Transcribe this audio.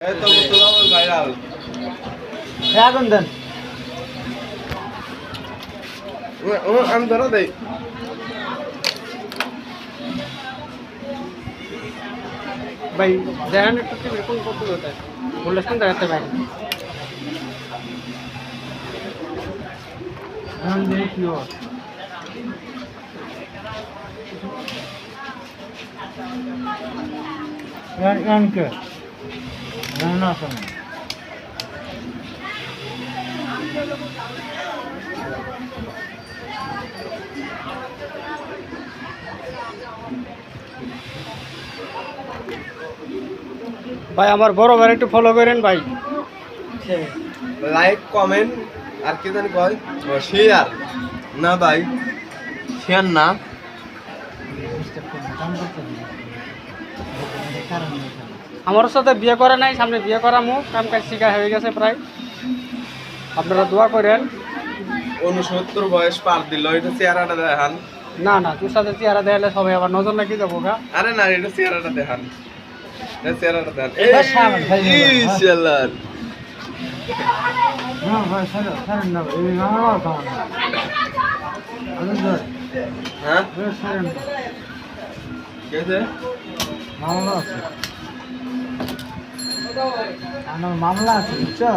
তো মুসলমান ভাইরাল আগুন দেন আমি ধরো দেই ভাই দেখেন একটু কি কোন কত হতে বললে শুনতে যাচ্ছে ভাই हम देखियो यार इनके रहना समय ভাই আমার বড় ভাই একটু ফলো করেন ভাই লাইক কমেন্ট আর কি জানি কয় শেয়ার না ভাই শেয়ার না আমার সাথে বিয়ে করে নাই সামনে বিয়ে করামু কাম কাজ শিখা হয়ে গেছে প্রায় আপনারা দোয়া করেন 69 বয়স পার দিল এটা চেহারাটা দেখান না না তোর সাথে চেহারা দেখালে সবাই আবার নজর লাগি যাবো গা আরে না এটা চেহারাটা দেখান এটা চেহারাটা দেখান ইনশাআল্লাহ না ভাই স্যার স্যার না এই না কাম না হ্যাঁ স্যার কেছে মামলা আছে আমার মামলা আছে বুঝছো